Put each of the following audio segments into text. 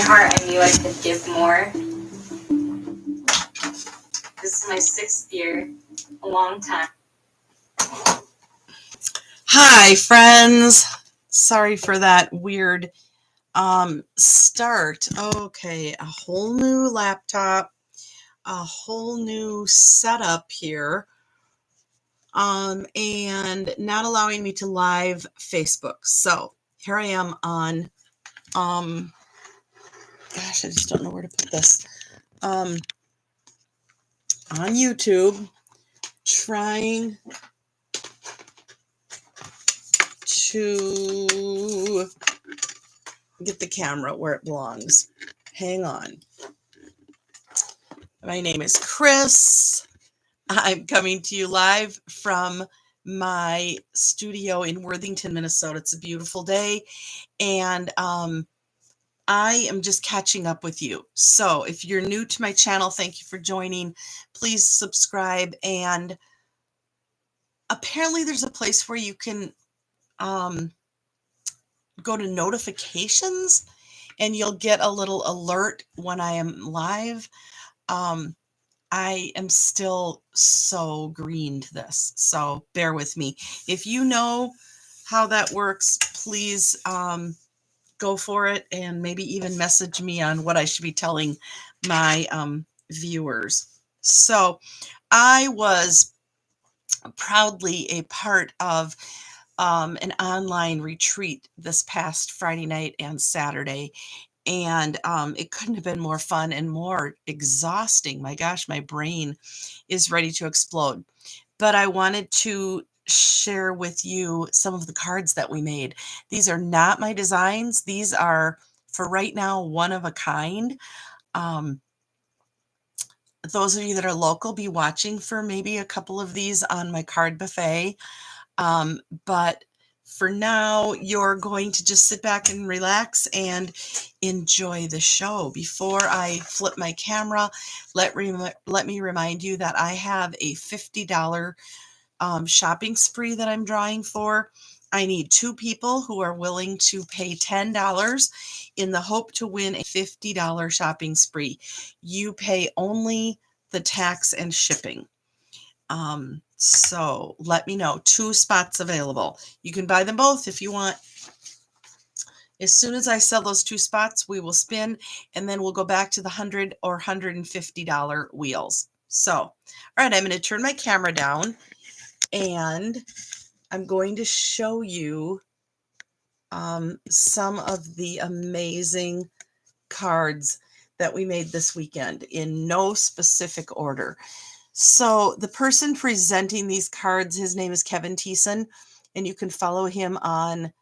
heart, I knew I could give more. This is my 6th year, a long time. Hi, friends. Sorry for that weird start. Okay, a whole new laptop, a whole new setup here, and not allowing me to live Facebook. So here I am on, gosh, I just don't know where to put this, on YouTube, trying to get the camera where it belongs. Hang on. My name is Chris. I'm coming to you live from my studio in Worthington, Minnesota. It's a beautiful day, and I am just catching up with you. So if you're new to my channel, thank you for joining. Please subscribe, and apparently there's a place where you can go to notifications, and you'll get a little alert when I am live. I am still so green to this, so bear with me. If you know how that works, please go for it, and maybe even message me on what I should be telling my viewers. So I was proudly a part of an online retreat this past Friday night and Saturday. And it couldn't have been more fun and more exhausting. My gosh, my brain is ready to explode. But I wanted to share with you some of the cards that we made. These are not my designs. These are, for right now, one of a kind. Those of you that are local, be watching for maybe a couple of these on my card buffet. But for now, you're going to just sit back and relax and enjoy the show. Before I flip my camera, let me remind you that I have a $50 shopping spree that I'm drawing for. I need 2 people who are willing to pay $10 in the hope to win a $50 shopping spree. You pay only the tax and shipping. So let me know. 2 spots available. You can buy them both if you want. As soon as I sell those 2 spots, we will spin, and then we'll go back to the $100 or $150 wheels. So, all right, I'm going to turn my camera down, and I'm going to show you some of the amazing cards that we made this weekend in no specific order. So the person presenting these cards, his name is Kevin Thiessen, and you can follow him on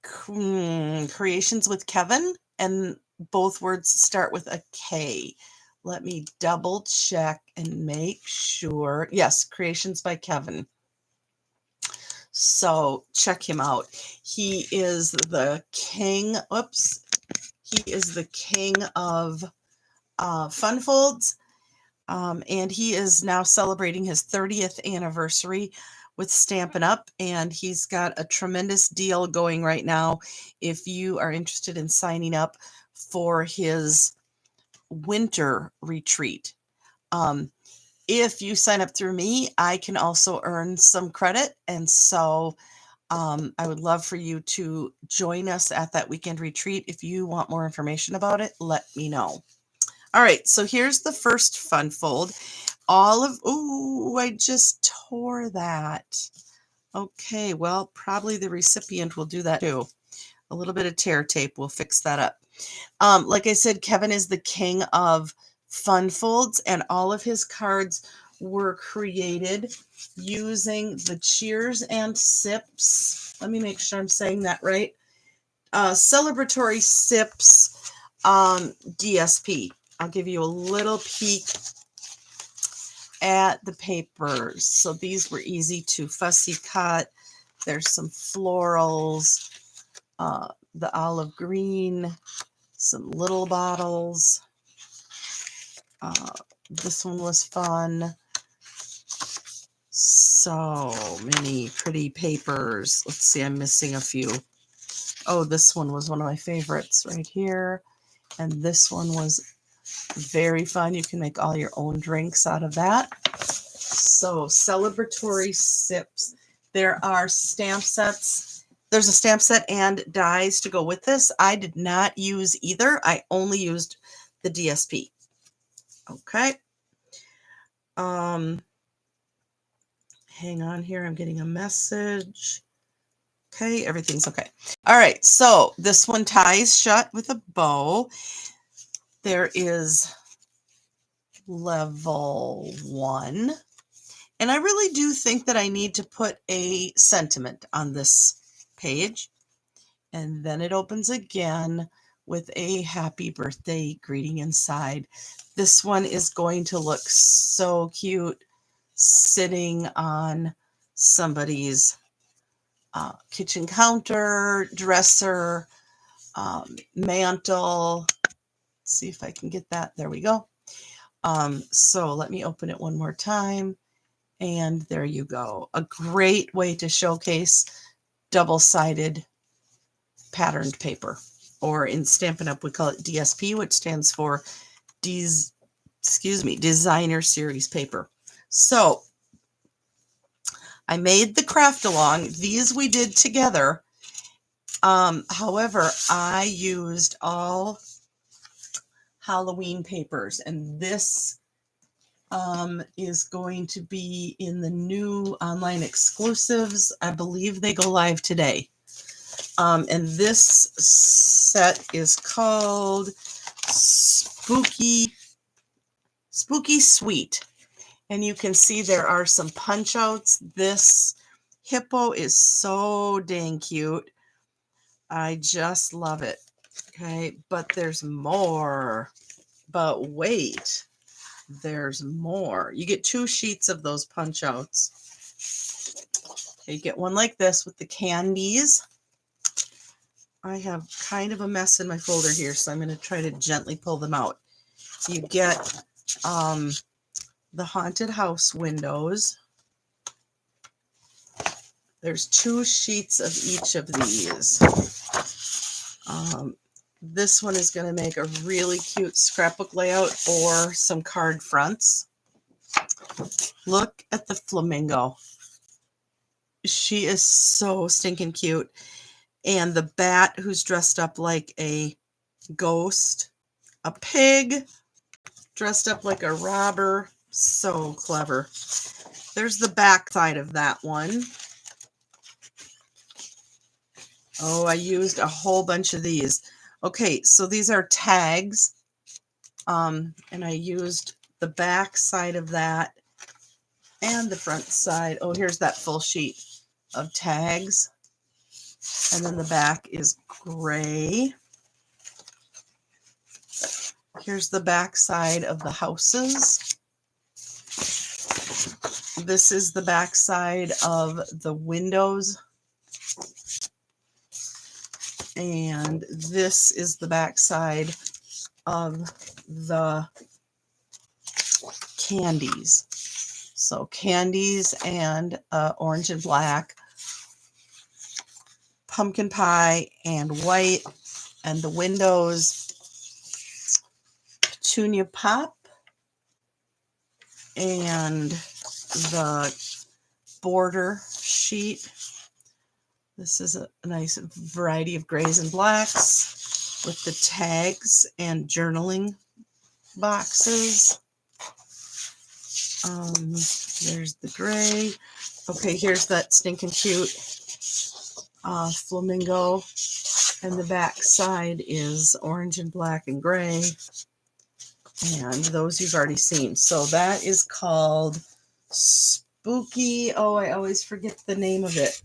Creations with Kevin, and both words start with a K. Let me double check and make sure. Yes, Creations by Kevin. So check him out. He is the king. Oops. He is the king of fun folds. And he is now celebrating his 30th anniversary with Stampin' Up! And he's got a tremendous deal going right now if you are interested in signing up for his winter retreat. If you sign up through me, I can also earn some credit. And so I would love for you to join us at that weekend retreat. If you want more information about it, let me know. All right, so here's the first fun fold. I just tore that. Okay, well, probably the recipient will do that too. A little bit of tear tape will fix that up. Like I said, Kevin is the king of fun folds, and all of his cards were created using the Cheers and Sips. Let me make sure I'm saying that right. Celebratory Sips DSP. I'll give you a little peek at the papers. So these were easy to fussy cut. There's some florals, the olive green, some little bottles. This one was fun. So many pretty papers. Let's see, I'm missing a few. Oh, this one was one of my favorites right here. And this one was very fun. You can make all your own drinks out of that. So celebratory sips. There are stamp sets. There's a stamp set and dies to go with this. I did not use either. I only used the DSP. Okay. Hang on here. I'm getting a message. Okay, everything's okay. All right, so this one ties shut with a bow. There is level 1. And I really do think that I need to put a sentiment on this page. And then it opens again with a happy birthday greeting inside. This one is going to look so cute sitting on somebody's kitchen counter, dresser, mantle. Let's see if I can get that. There we go. So let me open it one more time. And there you go. A great way to showcase double-sided patterned paper. Or in Stampin' Up, we call it DSP, which stands for Designer Series Paper. So I made the craft along. These we did together. However, I used all Halloween papers, and this is going to be in the new online exclusives. I believe they go live today. And this set is called Spooky Sweet. And you can see there are some punch outs. This hippo is so dang cute. I just love it. Okay, but there's more. But wait, there's more. You get 2 sheets of those punch outs. Okay, you get one like this with the candies. I have kind of a mess in my folder here, so I'm going to try to gently pull them out. You get the haunted house windows. There's 2 sheets of each of these. This one is going to make a really cute scrapbook layout or some card fronts. Look at the flamingo. She is so stinking cute. And the bat who's dressed up like a ghost. A pig dressed up like a robber. So clever. There's the back side of that one. Oh, I used a whole bunch of these. Okay, so these are tags. And I used the back side of that and the front side. Oh, here's that full sheet of tags. And then the back is gray. Here's the back side of the houses. This is the back side of the windows. And this is the back side of the candies. So candies and orange and black, pumpkin pie and white, and the windows, petunia pop, and the border sheet. This is a nice variety of grays and blacks with the tags and journaling boxes. There's the gray. Okay, here's that stinking cute flamingo. And the back side is orange and black and gray. And those you've already seen. So that is called Spooky. Oh, I always forget the name of it.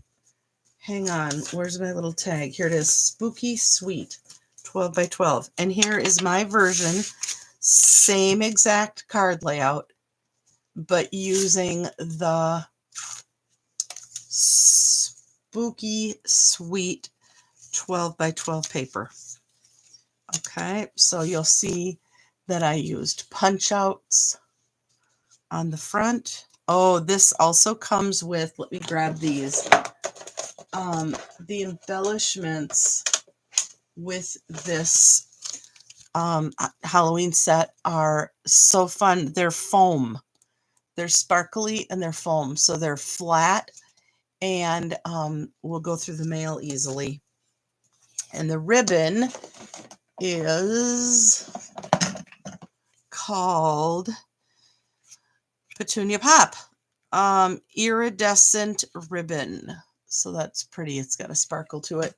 Hang on. Where's my little tag? Here it is. Spooky Sweet. 12 by 12. And here is my version. Same exact card layout, but using the Spooky Sweet 12 by 12 paper. Okay, so you'll see that I used punch outs on the front. Oh, this also comes with, let me grab these. The embellishments with this Halloween set are so fun. They're foam. They're sparkly and they're foam. So they're flat and will go through the mail easily. And the ribbon is called Petunia Pop. Iridescent ribbon. So that's pretty. It's got a sparkle to it.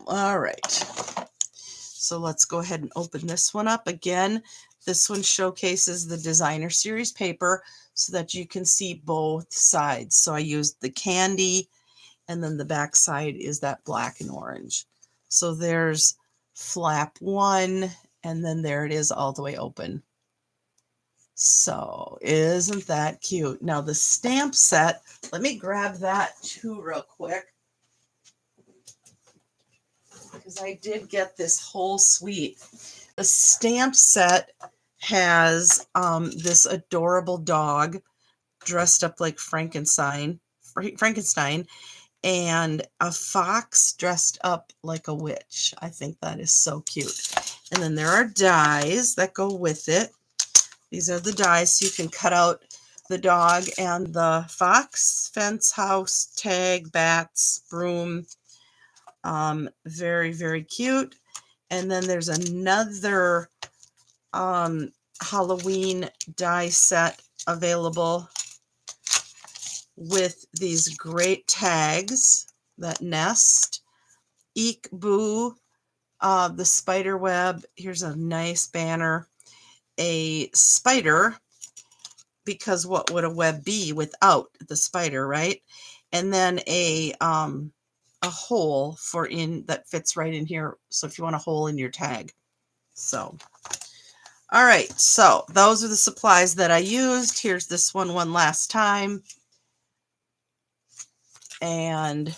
All right. So let's go ahead and open this one up. Again, this one showcases the designer series paper so that you can see both sides. So I used the candy, and then the back side is that black and orange. So there's flap 1, and then there it is all the way open. So isn't that cute? Now the stamp set, let me grab that too real quick, because I did get this whole suite. The stamp set has this adorable dog dressed up like Frankenstein, and a fox dressed up like a witch. I think that is so cute. And then there are dies that go with it. These are the dies, so you can cut out the dog and the fox, fence, house, tag, bats, broom. Very, very cute. And then there's another Halloween die set available with these great tags that nest. Eek Boo, the spider web. Here's a nice banner. A spider, because what would a web be without the spider, right? And then a hole for in that fits right in here. So if you want a hole in your tag. So, all right. So those are the supplies that I used. Here's this one last time. And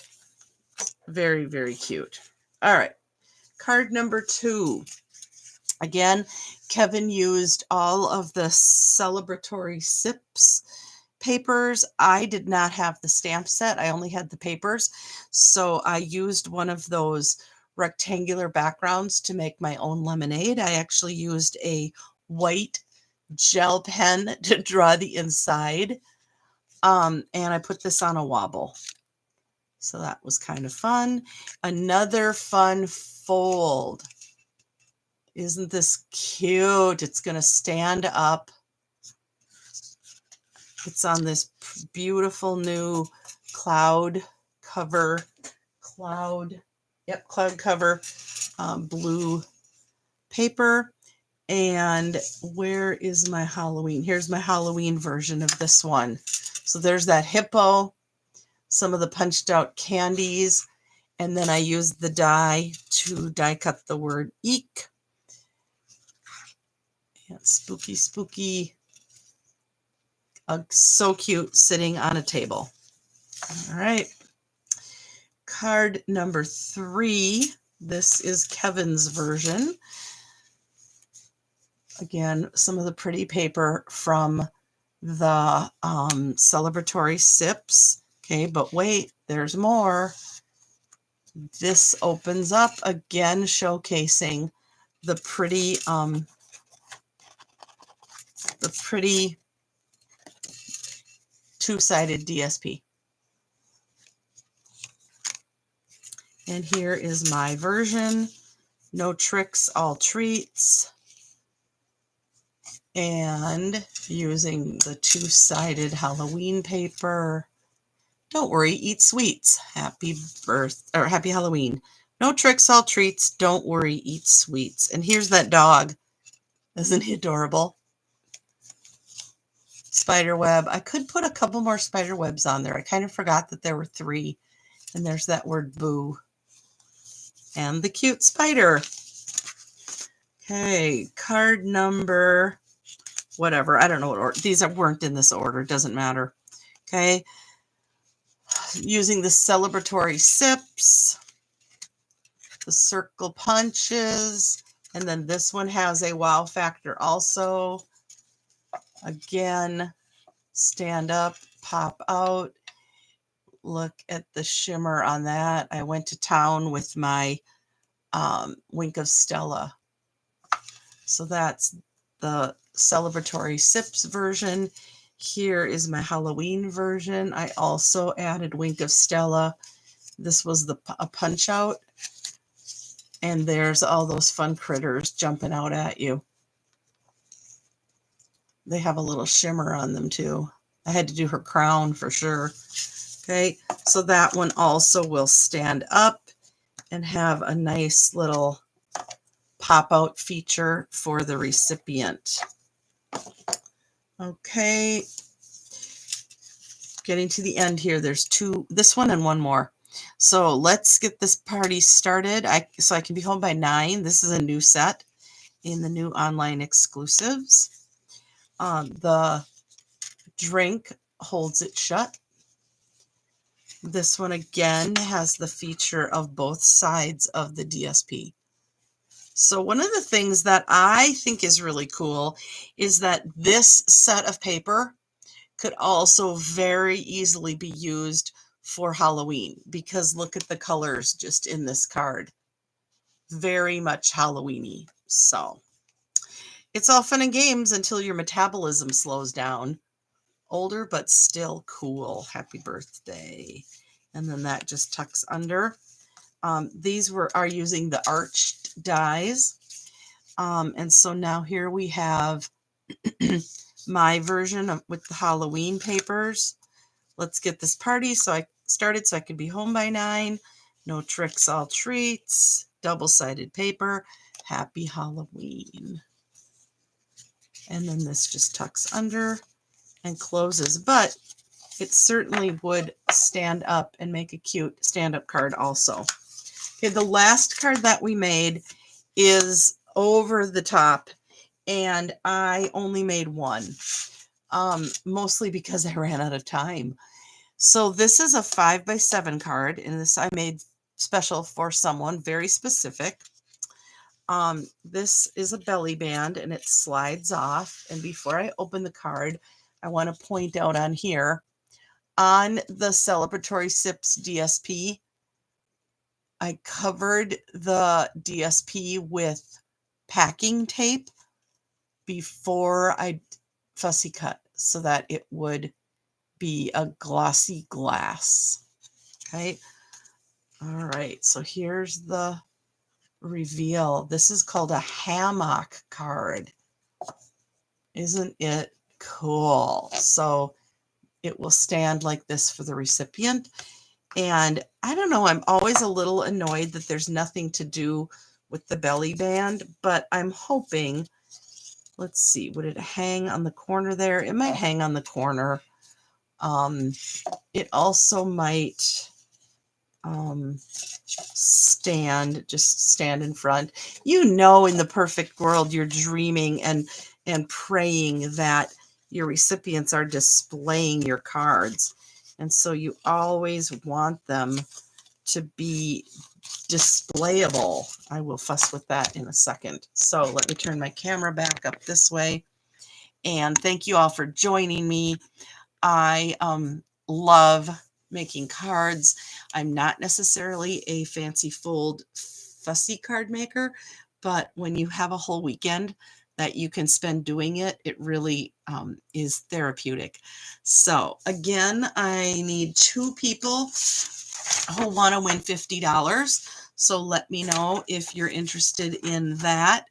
very, very cute. All right. Card number 2. Again, Kevin used all of the celebratory sips papers. I did not have the stamp set. I only had the papers. So I used one of those rectangular backgrounds to make my own lemonade. I actually used a white gel pen to draw the inside. And I put this on a wobble. So that was kind of fun. Another fun fold. Isn't this cute? It's going to stand up. It's on this beautiful new cloud cover, cloud cover, blue paper. And where is my Halloween? Here's my Halloween version of this one. So there's that hippo, some of the punched out candies, and then I used the die to die cut the word eek. And spooky, spooky. So cute, sitting on a table. All right. Card number 3. This is Kevin's version. Again, some of the pretty paper from the celebratory sips. Okay, but wait, there's more. This opens up again, showcasing the pretty two-sided DSP. And here is my version. No tricks, all treats. And using the two-sided Halloween paper. Don't worry, eat sweets. Happy Halloween. No tricks, all treats. Don't worry, eat sweets. And here's that dog. Isn't he adorable? Spider web. I could put a couple more spider webs on there. I kind of forgot that there were 3. And there's that word boo. And the cute spider. Okay, card number whatever. I don't know what order. These weren't in this order. Doesn't matter. Okay. Using the celebratory sips, the circle punches, and then this one has a wow factor also. Again, stand up, pop out, Look at the shimmer on that. I went to town with my Wink of Stella. So that's the celebratory sips version. Here is my Halloween version. I also added Wink of Stella. This was a punch out. And there's all those fun critters jumping out at you. They have a little shimmer on them too. I had to do her crown for sure. Okay, so that one also will stand up and have a nice little pop-out feature for the recipient. Okay, getting to the end here. There's two, this one and one more. So let's get this party started. So I can be home by 9. This is a new set in the new online exclusives. The drink holds it shut. This one again has the feature of both sides of the DSP. So one of the things that I think is really cool is that this set of paper could also very easily be used for Halloween, because look at the colors just in this card. Very much Halloween-y. So it's all fun and games until your metabolism slows down. Older, but still cool. Happy birthday. And then that just tucks under. These are using the arched dies. And so now here we have my version with the Halloween papers. Let's get this party started so I could be home by 9. No tricks, all treats. Double-sided paper. Happy Halloween. And then this just tucks under and closes, but it certainly would stand up and make a cute stand-up card also. Okay, the last card that we made is over the top, and I only made one, mostly because I ran out of time. So this is a 5x7 card, and this I made special for someone very specific. This is a belly band, and it slides off. And before I open the card, I want to point out on here, on the Celebratory Sips DSP, I covered the DSP with packing tape before I fussy cut so that it would be a glossy glass. Okay. All right. So here's the reveal. This is called a hammock card. Isn't it cool? So it will stand like this for the recipient. And I don't know, I'm always a little annoyed that there's nothing to do with the belly band, but I'm hoping, let's see, would it hang on the corner there? It might hang on the corner. It also might just stand in front. You know, in the perfect world, you're dreaming and praying that your recipients are displaying your cards. And so you always want them to be displayable. I will fuss with that in a second. So let me turn my camera back up this way. And thank you all for joining me. I love making cards. I'm not necessarily a fancy fold fussy card maker, but when you have a whole weekend that you can spend doing it, it really is therapeutic. So again, I need 2 people who want to win $50. So let me know if you're interested in that.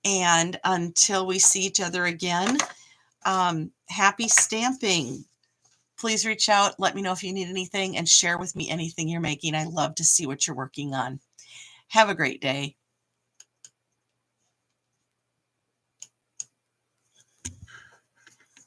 And until we see each other again, happy stamping. Please reach out. Let me know if you need anything and share with me anything you're making. I love to see what you're working on. Have a great day.